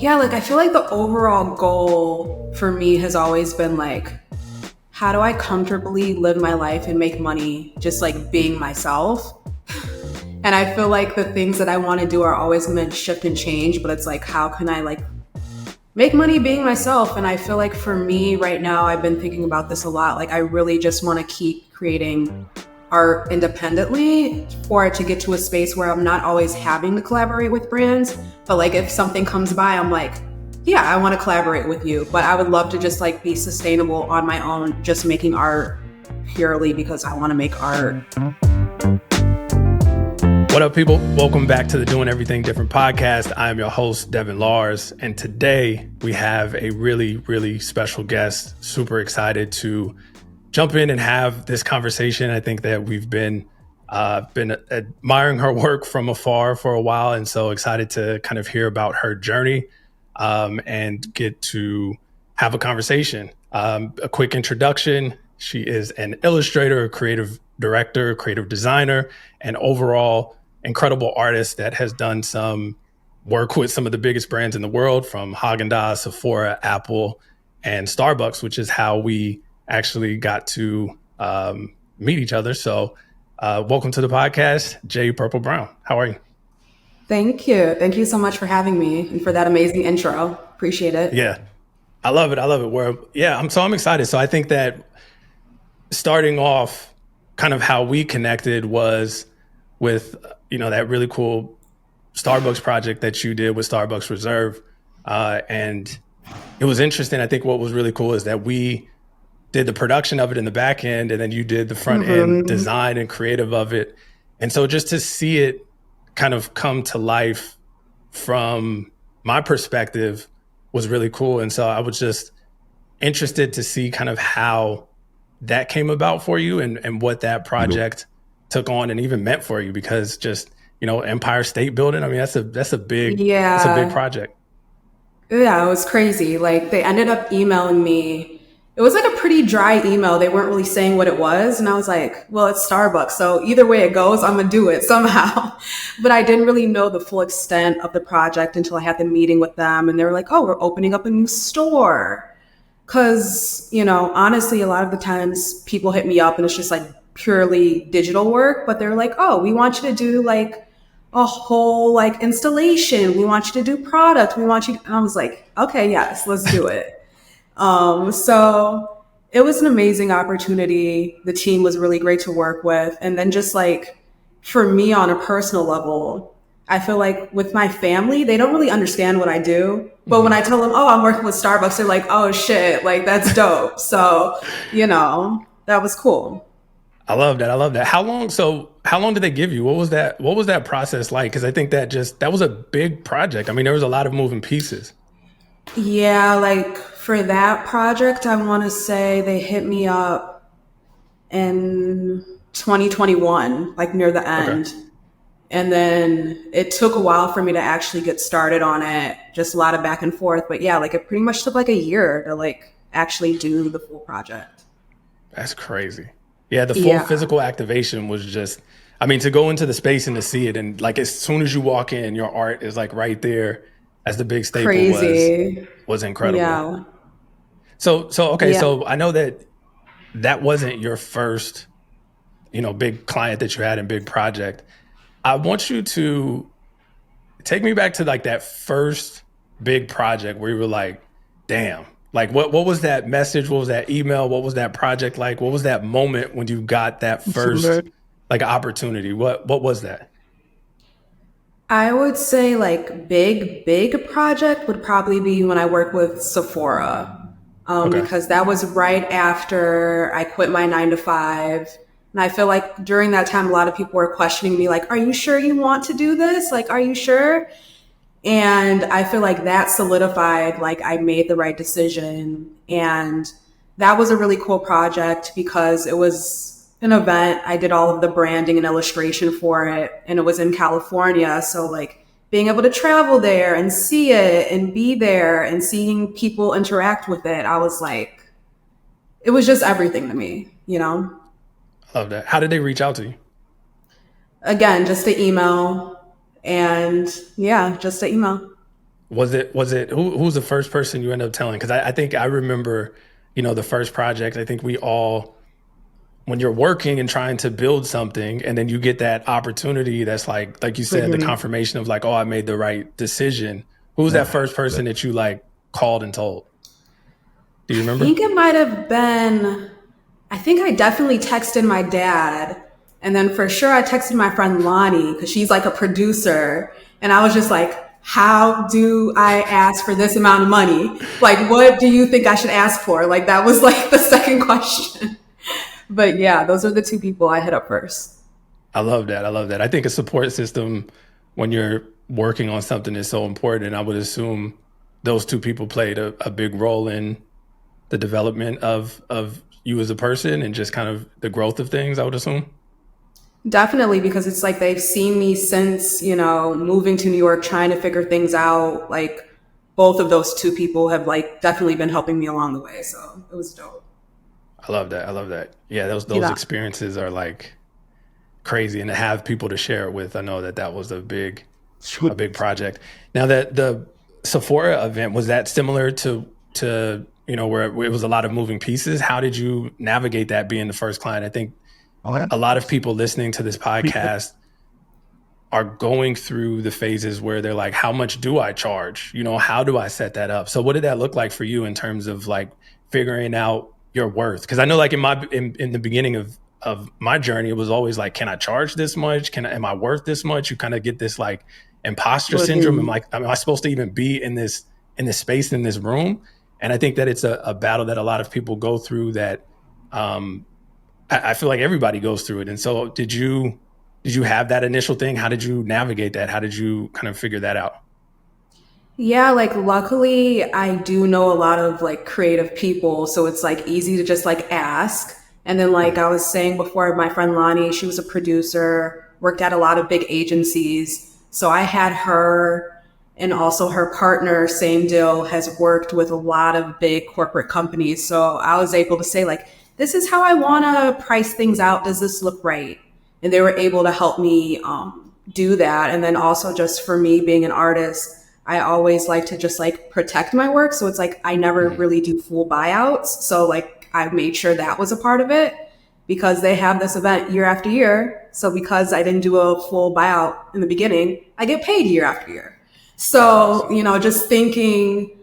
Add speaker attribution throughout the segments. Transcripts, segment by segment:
Speaker 1: Yeah, like I feel like the overall goal for me has always been like, how do I comfortably live my life and make money just like being myself? And I feel like the things that I want to do are always going to shift and change, but it's like, how can I like make money being myself? And I feel like for me right now, I've been thinking about this a lot. Like, I really just want to keep creating art independently for it to get to a space where I'm not always having to collaborate with brands. But like, if something comes by, I'm like, yeah, I want to collaborate with you. But I would love to just like be sustainable on my own, just making art purely because I want to make art.
Speaker 2: What up, people? Welcome back to the Doing Everything Different podcast. I am your host, Devin Lars, and today we have a really, really special guest. Super excited to jump in and have this conversation. I think that we've been admiring her work from afar for a while, and so excited to kind of hear about her journey and get to have a conversation. A quick introduction. She is an illustrator, a creative director, creative designer, and overall incredible artist that has done some work with some of the biggest brands in the world, from Haagen Dazs, Sephora, Apple, and Starbucks, which is how we actually got to meet each other. So welcome to the podcast, Jade Purple Brown. How are you?
Speaker 1: Thank you. Thank you so much for having me and for that amazing intro. Appreciate it.
Speaker 2: Yeah, I love it. I love it. I'm excited. So I think that starting off, kind of how we connected was with, that really cool Starbucks project that you did with Starbucks Reserve. And it was interesting. I think what was really cool is that we did the production of it in the back end, and then you did the front end design and creative of it. And so just to see it kind of come to life from my perspective was really cool. And so I was just interested to see kind of how that came about for you and what that project took on and even meant for you, because just, Empire State Building, I mean, that's a big project.
Speaker 1: Yeah, it was crazy. Like, they ended up emailing me. It was like a pretty dry email. They weren't really saying what it was. And I was like, well, it's Starbucks. So either way it goes, I'm going to do it somehow. But I didn't really know the full extent of the project until I had the meeting with them. And they were like, oh, we're opening up a new store. Because, honestly, a lot of the times people hit me up and it's just like purely digital work. But they're like, oh, we want you to do like a whole like installation. We want you to do product. We want you to, and I was like, okay, yes, let's do it. So it was an amazing opportunity. The team was really great to work with. And then just like for me on a personal level, I feel like with my family, they don't really understand what I do. But when I tell them, oh, I'm working with Starbucks, they're like, oh shit, like that's dope. So, that was cool.
Speaker 2: I love that. How long did they give you? What was that process like? Because I think that was a big project. I mean, there was a lot of moving pieces.
Speaker 1: Yeah, like for that project, I want to say they hit me up in 2021, like near the end. Okay. And then it took a while for me to actually get started on it, just a lot of back and forth. But yeah, like it pretty much took like a year to like actually do the full project.
Speaker 2: That's crazy. Yeah, the full physical activation was just, I mean, to go into the space and to see it, and like as soon as you walk in, your art is like right there as the big staple was incredible.
Speaker 1: Yeah.
Speaker 2: So I know that wasn't your first, big client that you had and big project. I want you to take me back to like that first big project where you were like, damn, like what was that message? What was that email? What was that project like? What was that moment when you got that first like opportunity? What was that?
Speaker 1: I would say like big project would probably be when I worked with Sephora, because that was right after I quit my 9-to-5. And I feel like during that time, a lot of people were questioning me, like, are you sure you want to do this? Like, are you sure? And I feel like that solidified, like, I made the right decision. And that was a really cool project because it was an event. I did all of the branding and illustration for it, and it was in California. So, like, being able to travel there and see it and be there and seeing people interact with it, I was like, it was just everything to me,
Speaker 2: Love that. How did they reach out to you?
Speaker 1: Again, just the email. And yeah, just the email.
Speaker 2: Who was the first person you ended up telling? Because I think I remember, the first project. I think we all, when you're working and trying to build something and then you get that opportunity that's like you said, the confirmation of like, oh, I made the right decision. Who was that first person that you like called and told? Do you remember?
Speaker 1: I think it might have been, I think I definitely texted my dad. And then for sure I texted my friend Lonnie because she's like a producer. And I was just like, how do I ask for this amount of money? Like, what do you think I should ask for? Like, that was like the second question. But yeah, those are the two people I hit up first.
Speaker 2: I love that. I love that. I think a support system when you're working on something is so important. And I would assume those two people played a big role in the development of you as a person and just kind of the growth of things, I would assume.
Speaker 1: Definitely, because it's like they've seen me since, moving to New York, trying to figure things out. Like both of those two people have like definitely been helping me along the way. So it was dope.
Speaker 2: I love that. I love that. Yeah, those
Speaker 1: Yeah.
Speaker 2: experiences are like crazy, and to have people to share it with, I know that was a big project. Now that the Sephora event, was that similar to where it was a lot of moving pieces? How did you navigate that being the first client? I think a lot of people listening to this podcast are going through the phases where they're like, how much do I charge? How do I set that up? So what did that look like for you in terms of like figuring out your worth? Because I know like in the beginning of my journey, it was always like, can I charge this much? Am I worth this much? You kind of get this like imposter syndrome. Am I supposed to even be in this space, in this room? And I think that it's a battle that a lot of people go through that I feel like everybody goes through it. And so did you have that initial thing? How did you navigate that? How did you kind of figure that out?
Speaker 1: Yeah, like luckily I do know a lot of like creative people, so it's like easy to just like ask. And then like I was saying before, my friend Lonnie, she was a producer, worked at a lot of big agencies. So I had her, and also her partner, same deal, has worked with a lot of big corporate companies. So I was able to say like, this is how I want to price things out. Does this look right? And they were able to help me do that. And then also just for me being an artist, I always like to just like protect my work. So it's like I never really do full buyouts. So like I made sure that was a part of it because they have this event year after year. So because I didn't do a full buyout in the beginning, I get paid year after year. So, just thinking,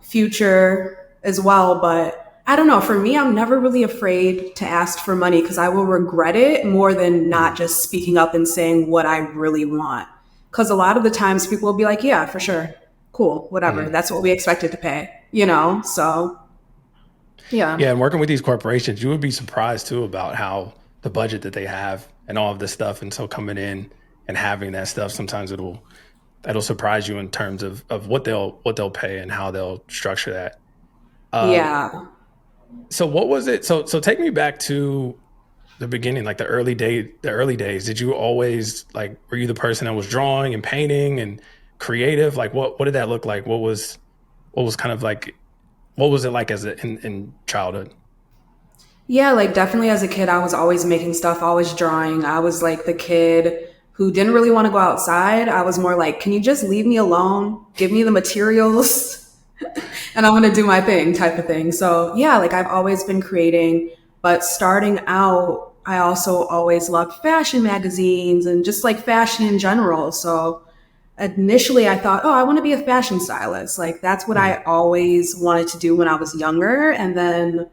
Speaker 1: future as well. But I don't know. For me, I'm never really afraid to ask for money because I will regret it more than not just speaking up and saying what I really want. Because a lot of the times people will be like, yeah, for sure. Cool. Whatever. That's what we expected to pay. So yeah.
Speaker 2: Yeah. And working with these corporations, you would be surprised too about how the budget that they have and all of this stuff. And so coming in and having that stuff, sometimes that'll surprise you in terms of what they'll pay and how they'll structure that.
Speaker 1: Yeah.
Speaker 2: So what was it? So take me back to the beginning, like the early days. Did you always like, were you the person that was drawing and painting and creative? Like what did that look like? What was kind of like, what was it like in childhood?
Speaker 1: Yeah, like definitely as a kid, I was always making stuff, always drawing. I was like the kid who didn't really want to go outside. I was more like, can you just leave me alone? Give me the materials and I'm going to do my thing type of thing. So yeah, like I've always been creating, but starting out, I also always loved fashion magazines and just like fashion in general. So initially I thought, oh, I want to be a fashion stylist. Like that's what I always wanted to do when I was younger. And then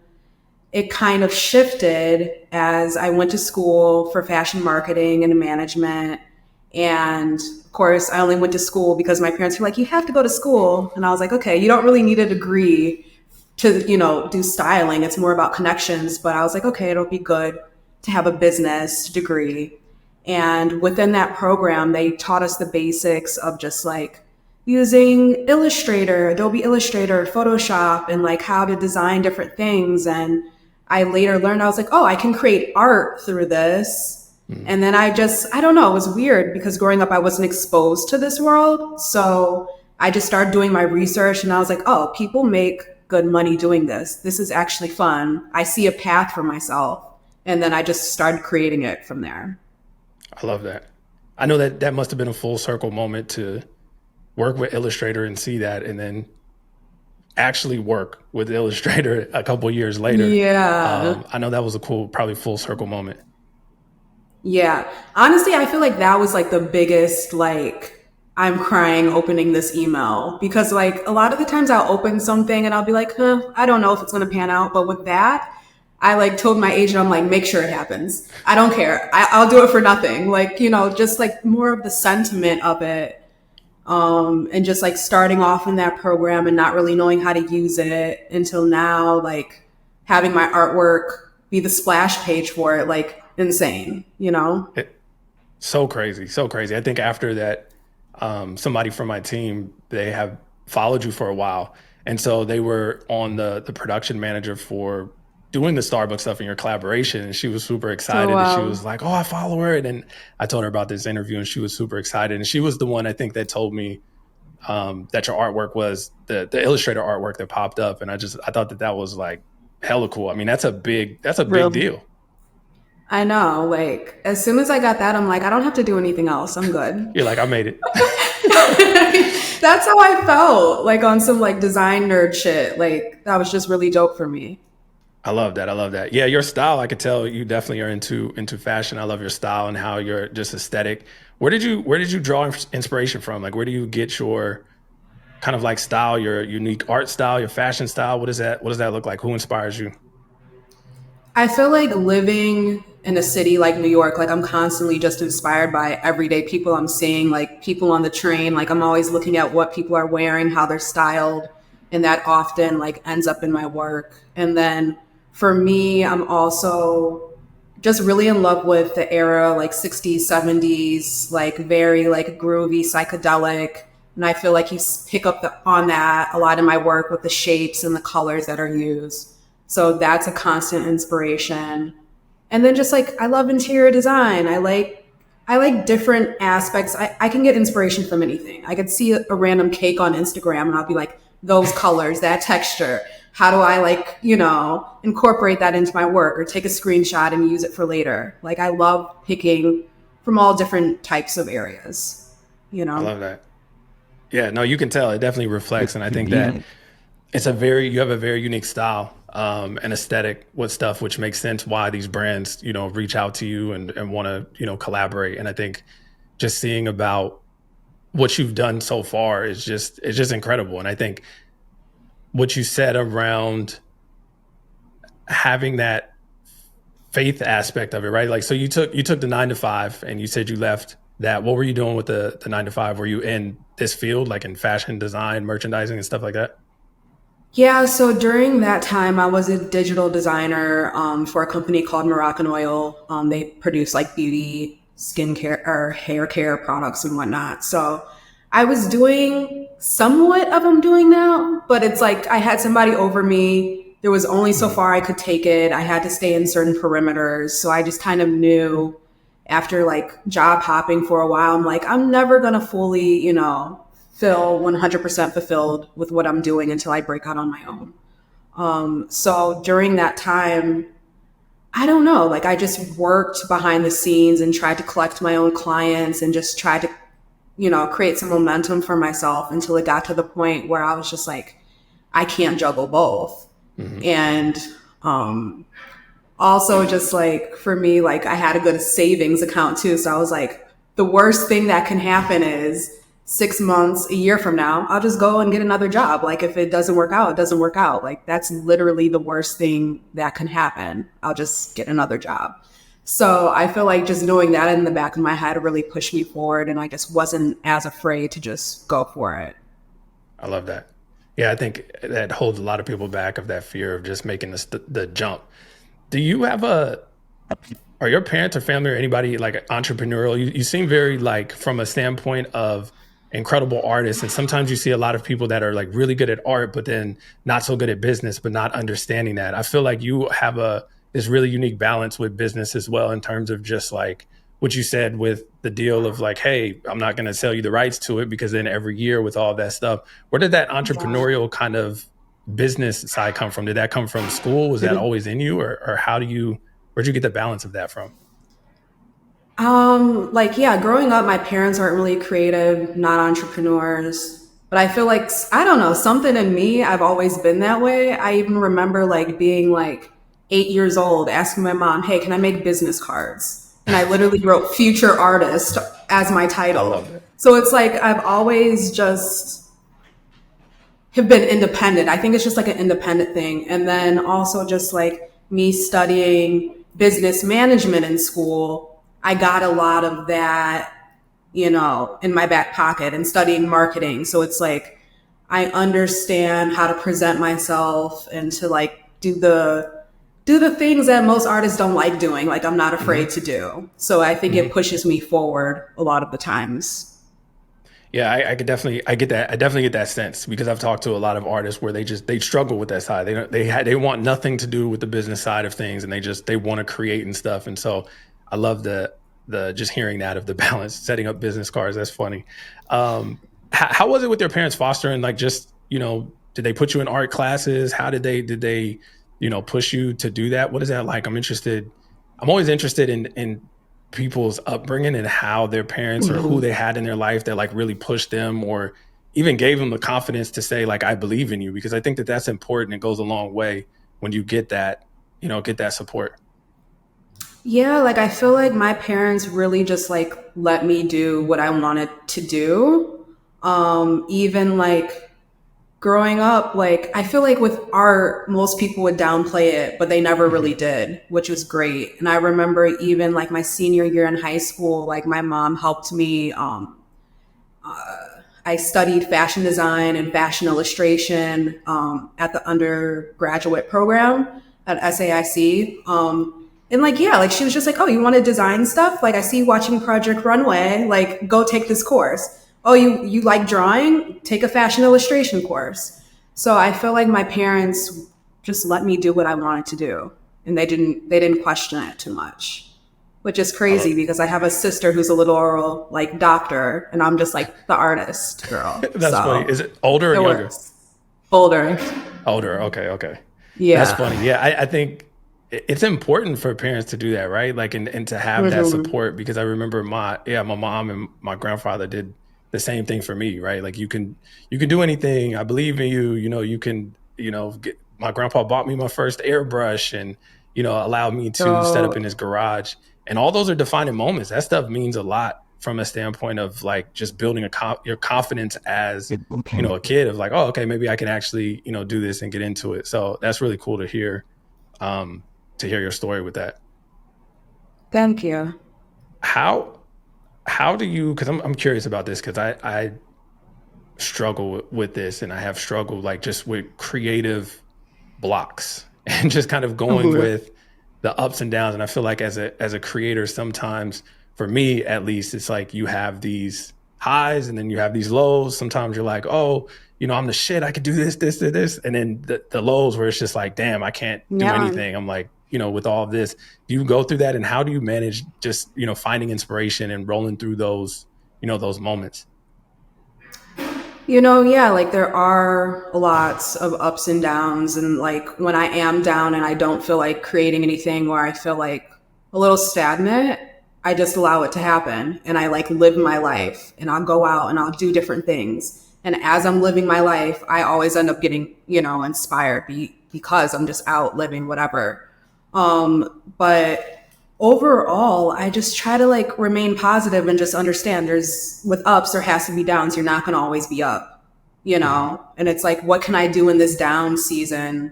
Speaker 1: it kind of shifted as I went to school for fashion marketing and management. And of course, I only went to school because my parents were like, you have to go to school. And I was like, okay, you don't really need a degree to, do styling. It's more about connections. But I was like, okay, it'll be good to have a business degree. And within that program, they taught us the basics of just like using Illustrator, Adobe Illustrator, Photoshop, and like how to design different things. And I later learned, I was like, oh, I can create art through this. And then I don't know, it was weird because growing up, I wasn't exposed to this world. So I just started doing my research and I was like, oh, people make good money doing this. This is actually fun. I see a path for myself. And then I just started creating it from there.
Speaker 2: I love that. I know that must have been a full circle moment to work with Illustrator and see that, and then actually work with Illustrator a couple years later.
Speaker 1: Yeah.
Speaker 2: I know that was a cool, probably full circle moment.
Speaker 1: Yeah. Honestly, I feel like that was like the biggest, like, I'm crying opening this email because, like, a lot of the times I'll open something and I'll be like, I don't know if it's going to pan out. But with that, I like told my agent, I'm like, make sure it happens. I don't care. I'll do it for nothing. Like, just like more of the sentiment of it. And just like starting off in that program and not really knowing how to use it until now, like having my artwork be the splash page for it, like insane.
Speaker 2: So crazy, so crazy. I think after that, somebody from my team, they have followed you for a while, and so they were on the production manager for doing the Starbucks stuff in your collaboration, and she was super
Speaker 1: Oh,
Speaker 2: excited. And she was
Speaker 1: wow.
Speaker 2: like, "Oh, I follow her," and then I told her about this interview, and she was super excited. And she was the one I think that told me that your artwork was the Illustrator artwork that popped up, and I thought that was like hella cool. I mean, that's a big
Speaker 1: Real.
Speaker 2: deal.
Speaker 1: I know. Like, as soon as I got that, I'm like, I don't have to do anything else. I'm good.
Speaker 2: You're like, I made it.
Speaker 1: That's how I felt, like on some like design nerd shit. Like, that was just really dope for me.
Speaker 2: I love that. I love that. Yeah, your style, I could tell you definitely are into fashion. I love your style and how you're just aesthetic. Where did you draw inspiration from? Like, where do you get your kind of like style, your unique art style, your fashion style? What does that look like? Who inspires you?
Speaker 1: I feel like living in a city like New York, like I'm constantly just inspired by everyday people I'm seeing, like people on the train. Like I'm always looking at what people are wearing, how they're styled, and that often like ends up in my work. And then for me, I'm also just really in love with the era like 60s, 70s, like very like groovy, psychedelic. And I feel like pick up on that a lot in my work with the shapes and the colors that are used. So that's a constant inspiration. And then just like I love interior design. I like different aspects. I can get inspiration from anything. I could see a random cake on Instagram and I'll be like, those colors, that texture. How do I like, incorporate that into my work or take a screenshot and use it for later? Like I love picking from all different types of areas, you
Speaker 2: I
Speaker 1: know?
Speaker 2: love that. Yeah, no, you can tell it definitely reflects, and I think that you have a very unique style and aesthetic with stuff, which makes sense why these brands reach out to you and want to collaborate. And I think just seeing about what you've done so far is just it's just incredible. And I think what you said around having that faith aspect of it, right? Like, so you took the 9 to 5, and you said you left that. What were you doing with the 9 to 5? Were you in this field, like in fashion design, merchandising, and stuff like that?
Speaker 1: Yeah, so during that time, I was a digital designer for a company called Moroccan Oil. They produce like beauty, skincare, or hair care products and whatnot. So I was doing somewhat of I'm doing now, but it's like I had somebody over me. There was only so
Speaker 2: Mhm.
Speaker 1: far I could take it. I had to stay in certain perimeters. So I just kind of knew after like job hopping for a while, I'm like, I'm never going to fully, feel 100% fulfilled with what I'm doing until I break out on my own. So during that time, I don't know, like I just worked behind the scenes and tried to collect my own clients and just tried to, create some momentum for myself until it got to the point where I was just like, I can't juggle both.
Speaker 2: Mhm.
Speaker 1: And also just like for me, like I had a good savings account too. So I was like, the worst thing that can happen is 6 months, a year from now, I'll just go and get another job. Like if it doesn't work out, it doesn't work out. Like that's literally the worst thing that can happen. I'll just get another job. So I feel like just knowing that in the back of my head really pushed me forward and I just wasn't as afraid to just go for it.
Speaker 2: I love that. Yeah, I think that holds a lot of people back, of that fear of just making the jump. Do you have are your parents or family or anybody like entrepreneurial? You seem very like from a standpoint of incredible artists. And sometimes you see a lot of people that are like really good at art, but then not so good at business, but not understanding that. I feel like you have this really unique balance with business as well, in terms of just like what you said with the deal of like, hey, I'm not going to sell you the rights to it, because then every year with all that stuff, where did that entrepreneurial kind of business side come from? Did that come from school? Was that always in you, or where'd you get the balance of that from?
Speaker 1: Like, yeah, growing up, my parents aren't really creative, not entrepreneurs. But I feel like, I don't know, something in me, I've always been that way. I even remember like being like 8 years old, asking my mom, hey, can I make business cards? And I literally wrote future artist as my
Speaker 2: I love
Speaker 1: title.
Speaker 2: that.
Speaker 1: So it's like I've always just have been independent. I think it's just like an independent thing. And then also just like me studying business management in school, I got a lot of that, in my back pocket and studying marketing. So it's like I understand how to present myself and to like do the things that most artists don't like doing, like I'm not
Speaker 2: Hmm.
Speaker 1: afraid to do. So I think it
Speaker 2: Hmm.
Speaker 1: pushes me forward a lot of the times.
Speaker 2: Yeah, I could definitely, I get that. I definitely get that sense because I've talked to a lot of artists where they struggle with that side. They don't, they want nothing to do with the business side of things, and they want to create and stuff. And so I love the just hearing that of the balance, setting up business cards. That's funny. How was it with your parents fostering? Like, just did they put you in art classes? How did they push you to do that? What is that like? I'm interested. I'm always interested in people's upbringing and how their parents or who they had in their life that like really pushed them or even gave them the confidence to say like I believe in you, because I think that that's important. It goes a long way when you get that, get that support.
Speaker 1: Yeah, like I feel like my parents really just like let me do what I wanted to do. Even like growing up, like I feel like with art, most people would downplay it, but they never really
Speaker 2: Hmm.
Speaker 1: did, which was great. And I remember even like my senior year in high school, like my mom helped me. I studied fashion design and fashion illustration at the undergraduate program at SAIC. And like, yeah, like she was just like, oh, you want to design stuff? Like I see you watching Project Runway, like go take this course. Oh, you like drawing? Take a fashion illustration course. So I feel like my parents just let me do what I wanted to do. And they didn't question it too much, which is
Speaker 2: I
Speaker 1: crazy
Speaker 2: love,
Speaker 1: because I have a sister who's a little like doctor and I'm just like the artist girl.
Speaker 2: that's funny.
Speaker 1: So
Speaker 2: Is it older or
Speaker 1: it
Speaker 2: younger?
Speaker 1: works. Older.
Speaker 2: Older. Okay. Okay. That's
Speaker 1: Yeah.
Speaker 2: funny. Yeah. I think it's important for parents to do that, right? Like, and to have that
Speaker 1: Hmm.
Speaker 2: support, because I remember my mom and my grandfather did the same thing for me, right? Like you can do anything. I believe in you. You can, my grandpa bought me my first airbrush and, allowed me to set up in
Speaker 1: So
Speaker 2: his garage. And all those are defining moments. That stuff means a lot from a standpoint of like just building your confidence as a kid of like, oh, okay, maybe I can actually, do this and get into it. So that's really cool um, to hear your story with that.
Speaker 1: thank you.
Speaker 2: How, how do you, cause I'm curious about this cause I struggle with this and I have struggled like just with creative blocks and just kind of going
Speaker 1: Mhm.
Speaker 2: with the ups and downs. And I feel like as a creator, sometimes for me at least, it's like you have these highs and then you have these lows. Sometimes you're like, oh, I'm the shit. I could do this. And then the lows where it's just like, damn, I can't do
Speaker 1: Yeah.
Speaker 2: anything. I'm like, with all of this, do you go through that? And how do you manage just, finding inspiration and rolling through those moments?
Speaker 1: Yeah, like there are lots of ups and downs. And like when I am down and I don't feel like creating anything or I feel like a little stagnant, I just allow it to happen. And I like live my life and I'll go out and I'll do different things. And as I'm living my life, I always end up getting, inspired because I'm just out living whatever. But overall, I just try to like remain positive and just understand with ups, there has to be downs. You're not going to always be up,
Speaker 2: Mhm.
Speaker 1: And it's like, what can I do in this down season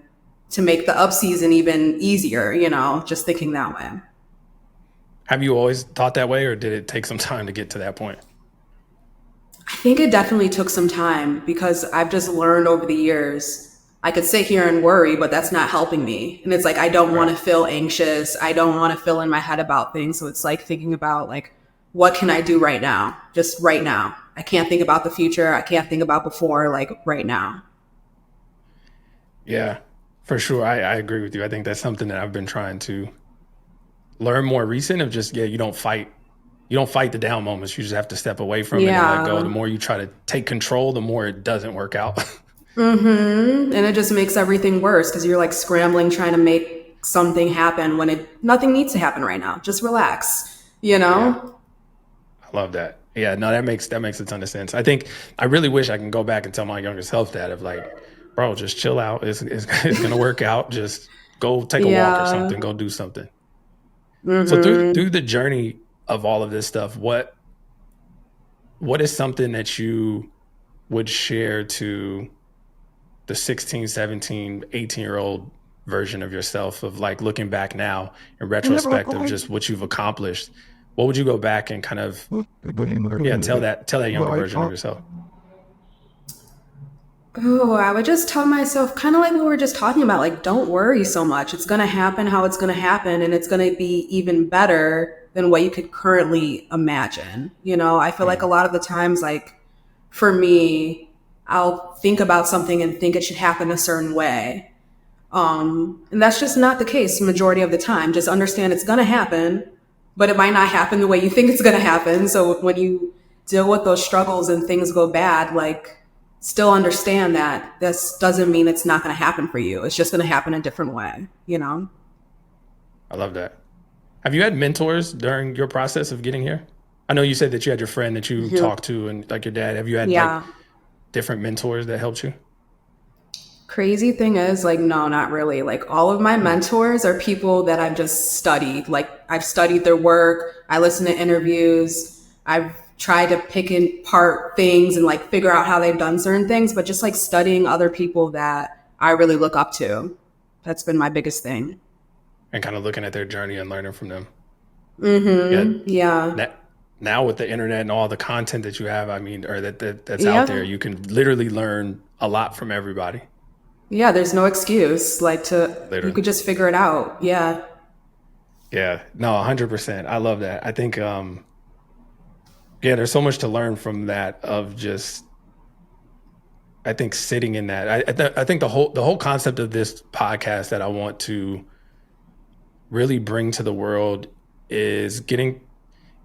Speaker 1: to make the up season even easier, just thinking that way.
Speaker 2: Have you always thought that way or did it take some time to get to that point?
Speaker 1: I think it definitely took some time because I've just learned over the years. I could sit here and worry, but that's not helping me. And it's like I don't want
Speaker 2: Right.
Speaker 1: to feel anxious. I don't want to feel in my head about things. So it's like thinking about like what can I do right now? Just right now. I can't think about the future. I can't think about before, like right now.
Speaker 2: Yeah, for sure. I agree with you. I think that's something that I've been trying to learn more recent of just, yeah, you don't fight the down moments. You just have to step away from it and let go. The
Speaker 1: Yeah.
Speaker 2: more you try to take control, the more it doesn't work out.
Speaker 1: And it just makes everything worse because you're like scrambling trying to make something happen when nothing needs to happen right now. Just relax. you
Speaker 2: Yeah.
Speaker 1: know?
Speaker 2: I love that. Yeah, no, that makes a ton of sense. I think I really wish I can go back and tell my younger self that of like, bro, just chill out. It's gonna work out. Just go take a walk or
Speaker 1: Yeah.
Speaker 2: something. Go do something. So through
Speaker 1: Hmm.
Speaker 2: the journey of all of this stuff, what is something that you would share to the 16, 17, 18-year-old version of yourself of like looking back now in retrospect of just what you've accomplished? What would you go back and kind of, yeah, tell that younger version of yourself?
Speaker 1: Oh, I would just tell myself, kind of like what we were just talking about, like, don't worry so much. It's going to happen how it's going to happen, and it's going to be even better than what you could currently imagine. I feel like a
Speaker 2: Mm,
Speaker 1: lot of the times, like, for me, I'll think about something and think it should happen a certain way. And that's just not the case majority of the time. Just understand it's going to happen, but it might not happen the way you think it's going to happen. So when you deal with those struggles and things go bad, like, still understand that this doesn't mean it's not going to happen for you. It's just going to happen a different way.
Speaker 2: I love that. Have you had mentors during your process of getting here? I know you said that you had your friend that you
Speaker 1: Mhm.
Speaker 2: talked to and like your dad. Have you had like
Speaker 1: Yeah.
Speaker 2: different mentors that helped you?
Speaker 1: Crazy thing is, like, no, not really. Like, all of my mentors are people that I've just studied. Like, I've studied their work, I listen to interviews, I've tried to pick apart things and like figure out how they've done certain things, but just like studying other people that I really look up to. That's been my biggest thing.
Speaker 2: And kind of looking at their journey and learning from them. Yeah.
Speaker 1: Mm-hmm. Yeah.
Speaker 2: That, now with the internet and all the content that you have, I mean, or that's out there,
Speaker 1: Yeah.
Speaker 2: you can literally learn a lot from everybody.
Speaker 1: Yeah. There's no excuse. You
Speaker 2: Literally.
Speaker 1: could just figure it out. Yeah.
Speaker 2: Yeah. No, 100%. I love that. I think, yeah, there's so much to learn from that of just, I think sitting in that. I think the whole concept of this podcast that I want to really bring to the world is getting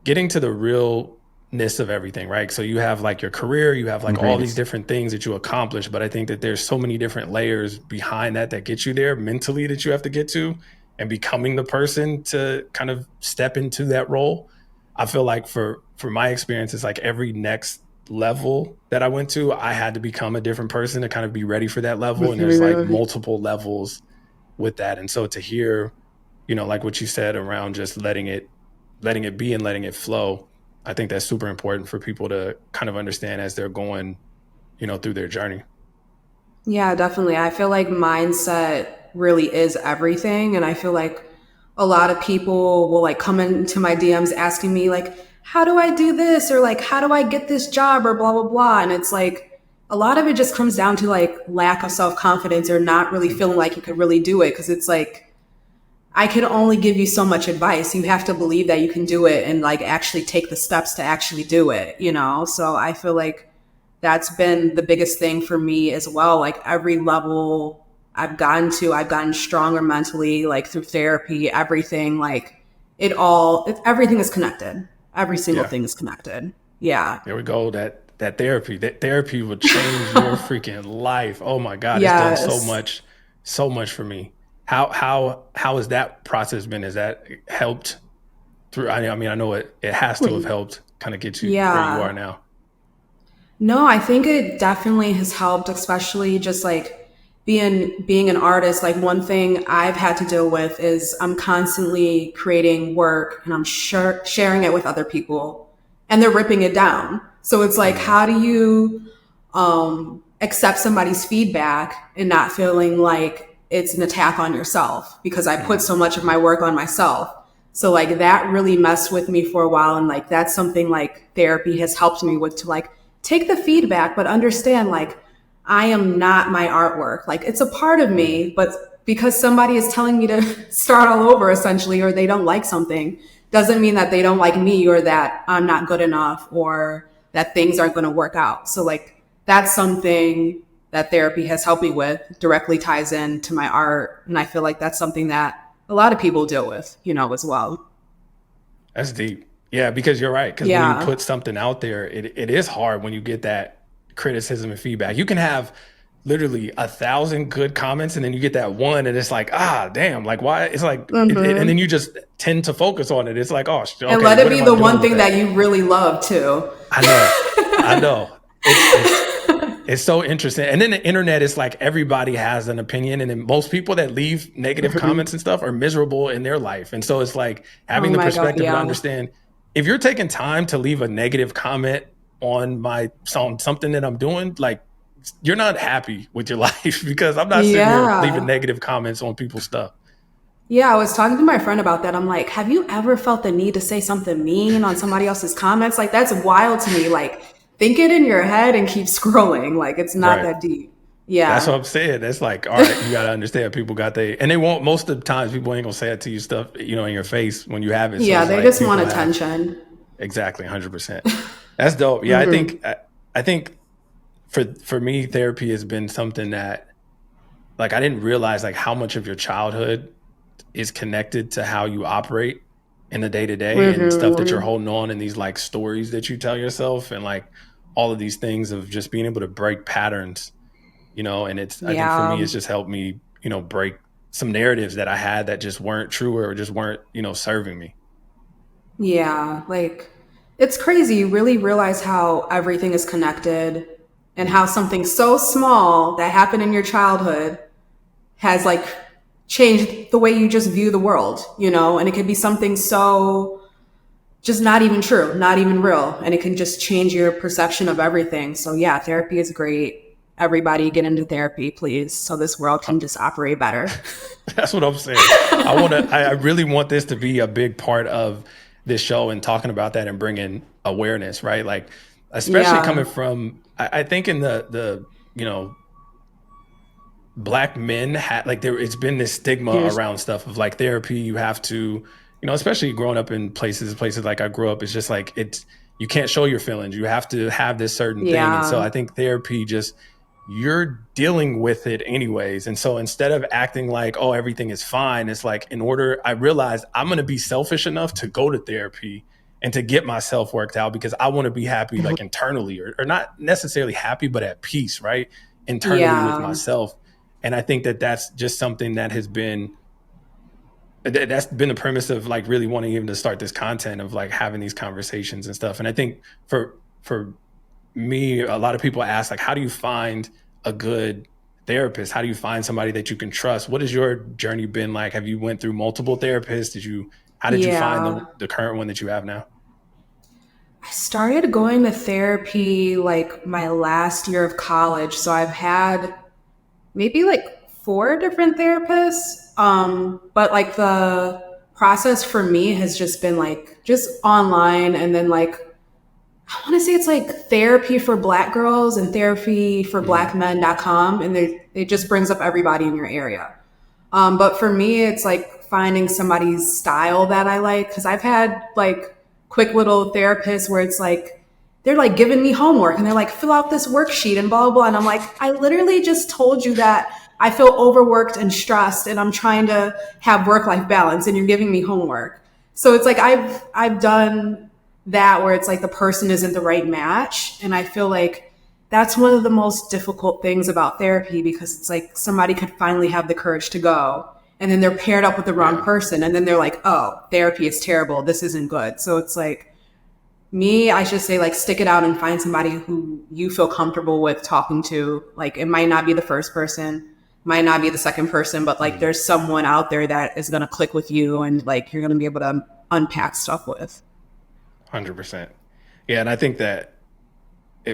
Speaker 2: to the realness of everything, right? So you have like your career, you have like all these different things that you accomplish, but I think that there's so many different layers behind that get you there mentally that you have to get to and becoming the person to kind of step into that role. I feel like for my experience, it's like every next level that I went to, I had to become a different person to kind of be ready for that level. And there's like multiple levels with that. And so to hear, like what you said around just letting it be and letting it flow. I think that's super important for people to kind of understand as they're going, through their journey.
Speaker 1: Yeah, definitely. I feel like mindset really is everything. And I feel like a lot of people will like come into my DMs asking me, like, how do I do this? Or like, how do I get this job? Or blah, blah, blah. And it's like, a lot of it just comes down to like lack of self confidence or not really feeling like you could really do it. Cause it's like, I can only give you so much advice. You have to believe that you can do it and like actually take the steps to actually do it. So I feel like that's been the biggest thing for me as well. Like every level I've gotten stronger mentally, like through therapy, everything, like everything is connected. Every single
Speaker 2: Yeah.
Speaker 1: thing is connected. Yeah.
Speaker 2: There we go. That therapy would change your freaking life. Oh my God. It's done
Speaker 1: Yes.
Speaker 2: so much for me. How has that process been? Has that helped through? I mean, I know it has to have helped kind of get you where you
Speaker 1: Yeah.
Speaker 2: are now.
Speaker 1: No, I think it definitely has helped, especially just like being an artist. Like one thing I've had to deal with is I'm constantly creating work and I'm sharing it with other people, and they're ripping it down. So it's like,
Speaker 2: Mm,
Speaker 1: how do you accept somebody's feedback and not feeling like it's an attack on yourself because I put
Speaker 2: mm,
Speaker 1: so much of my work on myself. So like that really messed with me for a while, and like that's something like therapy has helped me with, to like take the feedback but understand like I am not my artwork. Like it's a part of
Speaker 2: mm.
Speaker 1: me, but because somebody is telling me to start all over essentially, or they don't like something, doesn't mean that they don't like me or that I'm not good enough or that things aren't going to work out. So like that's something that therapy has helped me with, directly ties into my art. And I feel like that's something that a lot of people deal with, as well.
Speaker 2: That's deep. Yeah, because you're right. Because when you
Speaker 1: Yeah.
Speaker 2: put something out there, it is hard when you get that criticism and feedback. You can have literally 1,000 good comments, and then you get that one, and it's like, ah, damn, like why? It's like, and then you just tend to focus on it. It's like, oh, okay,
Speaker 1: and let it be the one thing that you really love too.
Speaker 2: I know. It's so interesting. And then the internet is like everybody has an opinion, and then most people that leave negative comments and stuff are miserable in their life. And so it's like having the perspective to understand, if you're taking time to leave a negative comment on something that I'm doing, like, you're not happy with your life, because I'm not sitting here leaving negative comments on people's stuff.
Speaker 1: Yeah, I was talking to my friend about that. I'm like, have you ever felt the need to say something mean on somebody else's comments? Like, that's wild to me. Like, think it in your head and keep scrolling. Like, it's not that deep. Yeah.
Speaker 2: That's what I'm saying. It's like, all right, you got to understand, people and they won't, most of the times people ain't gonna say it to you stuff, in your face when you have it. So
Speaker 1: yeah, they just want attention.
Speaker 2: Exactly. 100%. That's dope. Yeah. I think for me, therapy has been something that, like, I didn't realize like how much of your childhood is connected to how you operate in the day to day, and stuff that you're holding on, and these like stories that you tell yourself, and like all of these things of just being able to break patterns, and I think for me, it's just helped me, break some narratives that I had that just weren't true, or just weren't, serving me.
Speaker 1: Yeah. Like, it's crazy. You really realize how everything is connected, and how something so small that happened in your childhood has like changed the way you just view the world, and it could be something so just not even true, not even real. And it can just change your perception of everything. So yeah, therapy is great. Everybody get into therapy, please, so this world can just operate better.
Speaker 2: That's what I'm saying. I really want this to be a big part of this show, and talking about that and bringing awareness, right? Like, especially coming from, I think in the Black men it's been this stigma around stuff of like therapy. You have to, especially growing up in places like I grew up, it's just like, you can't show your feelings. You have to have this certain thing. And so I think therapy, just, you're dealing with it anyways. And so instead of acting like, oh, everything is fine, it's like, I realized I'm going to be selfish enough to go to therapy and to get myself worked out, because I want to be happy, like internally, or not necessarily happy, but at peace, right? Internally with myself. And I think that that's just something that has been, that's been the premise of like really wanting even to start this content of like having these conversations and stuff. And I think for me, a lot of people ask, like, how do you find a good therapist? How do you find somebody that you can trust? What has your journey been like? Have you went through multiple therapists? How did you find the current one that you have now?
Speaker 1: I started going to therapy like my last year of college. So I've had maybe like 4 different therapists. But like the process for me has just been like just online, and then like, I want to say it's like therapy for Black girls and therapy for blackmen.com. And it just brings up everybody in your area. But for me, it's like finding somebody's style that I like. 'Cause I've had like quick little therapists where it's like, they're like giving me homework and they're like, fill out this worksheet and blah, blah, blah. And I'm like, I literally just told you that I feel overworked and stressed and I'm trying to have work-life balance and you're giving me homework. So it's like, I've done that where it's like the person isn't the right match. And I feel like that's one of the most difficult things about therapy, because it's like somebody could finally have the courage to go and then they're paired up with the wrong person. And then they're like, oh, therapy is terrible. This isn't good. So it's like, I should say, like, stick it out and find somebody who you feel comfortable with talking to. Like, it might not be the first person, might not be the second person, but like there's someone out there that is going to click with you and like you're going to be able to unpack stuff with.
Speaker 2: 100%. Yeah. And I think that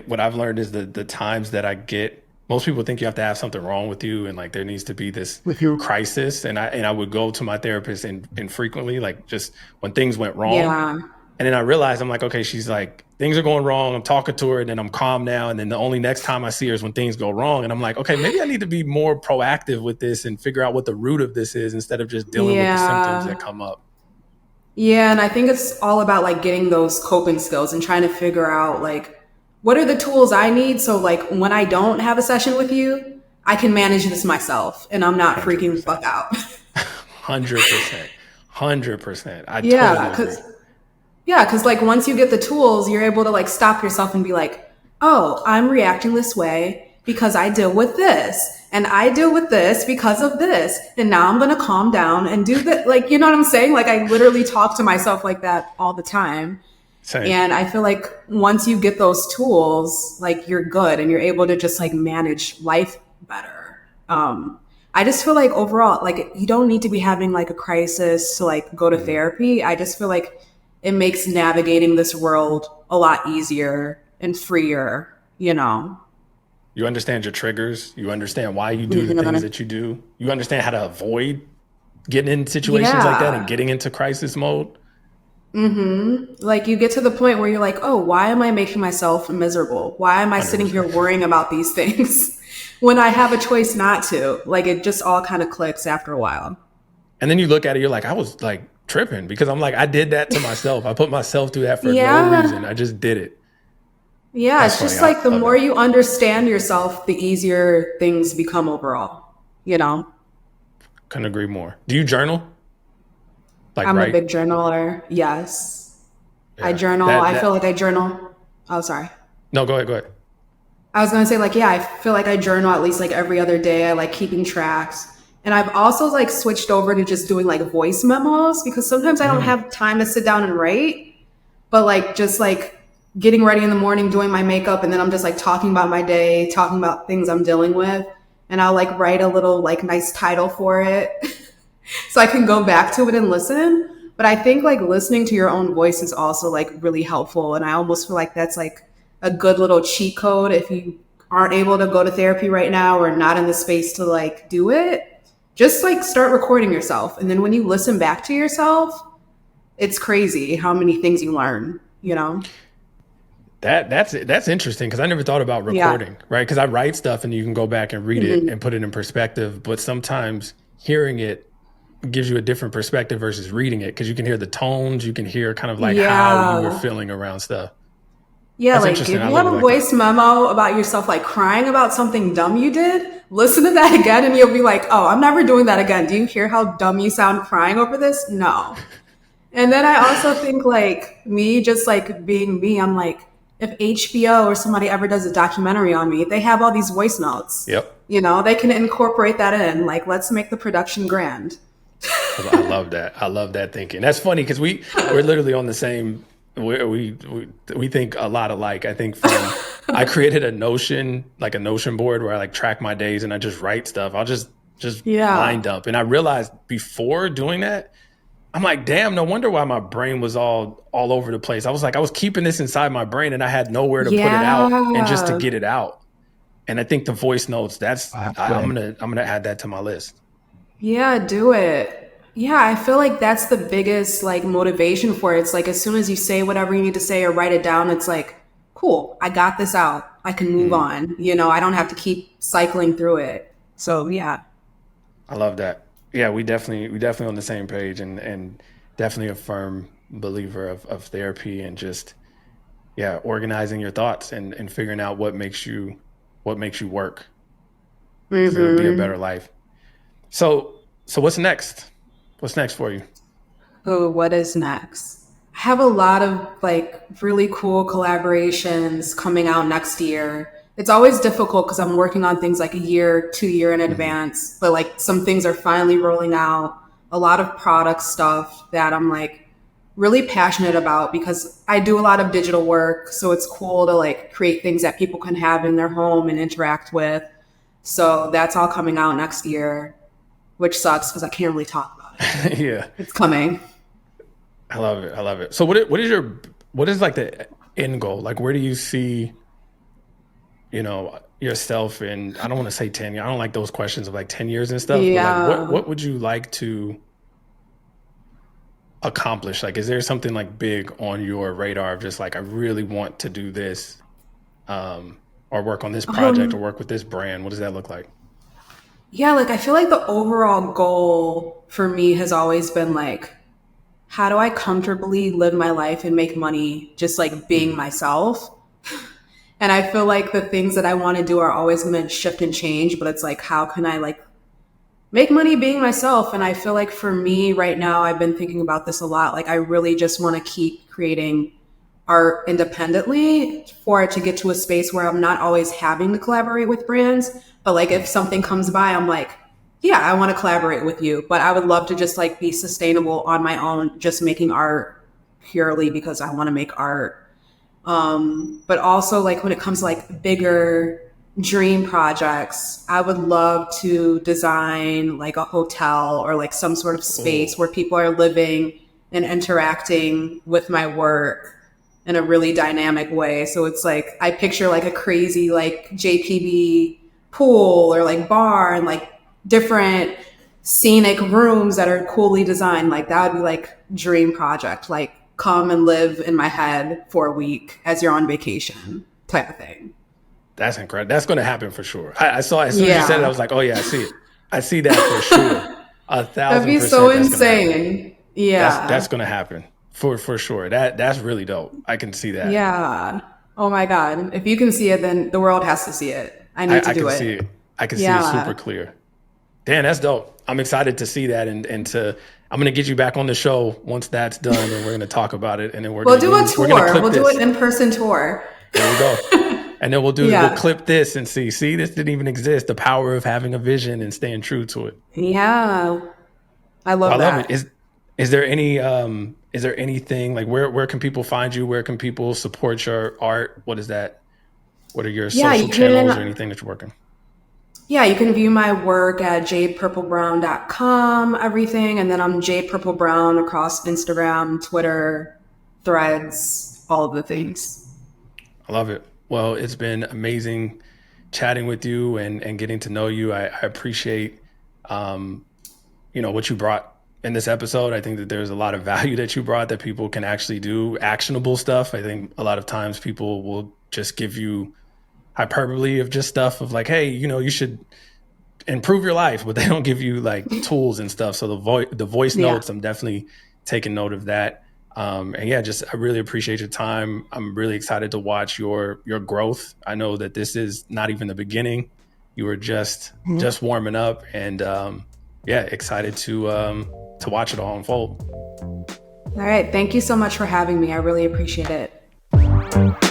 Speaker 2: what I've learned is the times that I get, most people think you have to have something wrong with you and like there needs to be this crisis. And I would go to my therapist infrequently, like just when things went wrong.
Speaker 1: Yeah.
Speaker 2: And then I realized, I'm like, okay, she's like, things are going wrong. I'm talking to her and then I'm calm now. And then the only next time I see her is when things go wrong. And I'm like, okay, maybe I need to be more proactive with this and figure out what the root of this is instead of just dealing with the symptoms that come up.
Speaker 1: Yeah. And I think it's all about like getting those coping skills and trying to figure out like, what are the tools I need? So like when I don't have a session with you, I can manage this myself and I'm not 100%. Freaking the fuck out.
Speaker 2: 100%. 100%. I totally agree.
Speaker 1: Yeah, because like once you get the tools, you're able to like stop yourself and be like, oh, I'm reacting this way. because I deal with this and I deal with this because of this. And now I'm going to calm down and do that. Like, you know what I'm saying? Like I literally talk to myself like that all the time.
Speaker 2: Same.
Speaker 1: And I feel like once you get those tools, like you're good and you're able to just like manage life better. I just feel like overall, like you don't need to be having like a crisis to like go to therapy. I just feel like it makes navigating this world a lot easier and freer, you know?
Speaker 2: You understand your triggers. You understand why you do the things that you do. You understand how to avoid getting in situations like that and getting into crisis mode.
Speaker 1: Like you get to the point where you're like, oh, why am I making myself miserable? Why am I sitting here worrying about these things when I have a choice not to? Like it just all kind of clicks after a while.
Speaker 2: And then you look at it, you're like, I was like tripping because I'm like, I did that to myself. I put myself through that for no reason. I just did it.
Speaker 1: Yeah,
Speaker 2: That's
Speaker 1: it's just
Speaker 2: funny.
Speaker 1: like the more you understand yourself, the easier things become overall, you know?
Speaker 2: Couldn't agree more. Do you journal? Like,
Speaker 1: I'm a big journaler. Yes.
Speaker 2: Yeah.
Speaker 1: I journal. I feel like I journal. Oh, sorry.
Speaker 2: No, go ahead.
Speaker 1: I was going to say like, yeah, I feel like I journal at least like every other day. I like keeping tracks. And I've also like switched over to just doing like voice memos because sometimes I don't have time to sit down and write, but like just like getting ready in the morning, doing my makeup, and then I'm just like talking about my day, talking about things I'm dealing with. And I'll like write a little like nice title for it so I can go back to it and listen. But I think like listening to your own voice is also like really helpful. And I almost feel like that's like a good little cheat code if you aren't able to go to therapy right now or not in the space to like do it. Just like start recording yourself. And then when you listen back to yourself, it's crazy how many things you learn, you know?
Speaker 2: That's interesting because I never thought about recording, right? Because I write stuff and you can go back and read it and put it in perspective. But sometimes hearing it gives you a different perspective versus reading it because you can hear the tones, you can hear kind of like how you were feeling around stuff.
Speaker 1: Yeah,
Speaker 2: That's
Speaker 1: like if you have a voice memo about yourself, like crying about something dumb you did, listen to that again and you'll be like, oh, I'm never doing that again. Do you hear how dumb you sound crying over this? No. And then I also think like me just like being me, I'm like, if HBO or somebody ever does a documentary on me, they have all these voice notes.
Speaker 2: Yep.
Speaker 1: You know, they can incorporate that in. Like, let's make the production grand.
Speaker 2: I love that. I love that thinking. That's funny because we're literally on the same. We think a lot alike. I think I created a Notion board where I like track my days and I just write stuff. I'll just lined up. And I realized before doing that, I'm like, damn, no wonder why my brain was all over the place. I was keeping this inside my brain and I had nowhere to put it out and just to get it out. And I think the voice notes, I'm gonna add that to my list.
Speaker 1: Yeah, do it. Yeah, I feel like that's the biggest like motivation for it. It's like as soon as you say whatever you need to say or write it down, it's like, cool, I got this out. I can move on. You know, I don't have to keep cycling through it. So yeah.
Speaker 2: I love that. Yeah, we definitely on the same page and definitely a firm believer of therapy and just organizing your thoughts and figuring out what makes you work. So it'll be a better life. So what's next? What's next for you?
Speaker 1: Oh, what is next? I have a lot of like really cool collaborations coming out next year. It's always difficult because I'm working on things like a year, 2 year in advance, but like some things are finally rolling out. A lot of product stuff that I'm like really passionate about because I do a lot of digital work. So it's cool to like create things that people can have in their home and interact with. So that's all coming out next year, which sucks because I can't really talk about it.
Speaker 2: Yeah.
Speaker 1: It's coming.
Speaker 2: I love it. So what is like the end goal? Like where do you see yourself in, I don't want to say 10 years. I don't like those questions of like 10 years and stuff.
Speaker 1: Yeah.
Speaker 2: But like, what would you like to accomplish? Like, is there something like big on your radar of just like, I really want to do this, or work on this project or work with this brand? What does that look like?
Speaker 1: Yeah. Like, I feel like the overall goal for me has always been like, how do I comfortably live my life and make money just like being myself? And I feel like the things that I want to do are always going to shift and change, but it's like, how can I like make money being myself? And I feel like for me right now, I've been thinking about this a lot. Like I really just want to keep creating art independently for it to get to a space where I'm not always having to collaborate with brands. But like if something comes by, I'm like, yeah, I want to collaborate with you. But I would love to just like be sustainable on my own, just making art purely because I want to make art. But also like when it comes to like bigger dream projects, I would love to design like a hotel or like some sort of space where people are living and interacting with my work in a really dynamic way. So it's like I picture like a crazy like JPB pool or like bar and like different scenic rooms that are coolly designed. Like that would be like dream project. Like come and live in my head for a week as you're on vacation type of thing.
Speaker 2: That's incredible. That's going to happen for sure. I saw as soon as you said it, I was like, oh yeah, I see it. I see that for sure.
Speaker 1: That'd be
Speaker 2: 1,000%.
Speaker 1: so
Speaker 2: That's
Speaker 1: insane. Yeah.
Speaker 2: that's going to happen for sure. That's really dope. I can see that.
Speaker 1: Yeah. Oh my God. If you can see it, then the world has to see it. I need to
Speaker 2: I
Speaker 1: do
Speaker 2: can
Speaker 1: it.
Speaker 2: see it. I can see it
Speaker 1: Yeah.
Speaker 2: super clear. Dan, that's dope. I'm excited to see that and to I'm gonna get you back on the show once that's done and we're gonna talk about it and then
Speaker 1: We'll do a
Speaker 2: we're gonna
Speaker 1: tour.
Speaker 2: clip
Speaker 1: We'll do
Speaker 2: this.
Speaker 1: an in-person tour.
Speaker 2: There we go. And then we'll
Speaker 1: Yeah.
Speaker 2: clip this and see this didn't even exist. The power of having a vision and staying true to it.
Speaker 1: Yeah. I
Speaker 2: Well,
Speaker 1: love
Speaker 2: I love it.
Speaker 1: that.
Speaker 2: Is there anything like where can people find you? Where can people support your art? What is that? What are your
Speaker 1: Yeah,
Speaker 2: social
Speaker 1: you
Speaker 2: channels or
Speaker 1: can
Speaker 2: anything that you're working?
Speaker 1: Yeah, you can view my work at jadepurplebrown.com, everything. And then I'm Jade Purple Brown across Instagram, Twitter, Threads, all of the things.
Speaker 2: I love it. Well, it's been amazing chatting with you and getting to know you. I appreciate what you brought in this episode. I think that there's a lot of value that you brought that people can actually do actionable stuff. I think a lot of times people will just give you hyperbole of just stuff of like, hey, you should improve your life, but they don't give you like tools and stuff. So the voice
Speaker 1: Yeah.
Speaker 2: notes, I'm definitely taking note of that. And yeah, I really appreciate your time. I'm really excited to watch your growth. I know that this is not even the beginning. You were just warming up, and yeah, excited to watch it all unfold.
Speaker 1: All right. Thank you so much for having me. I really appreciate it.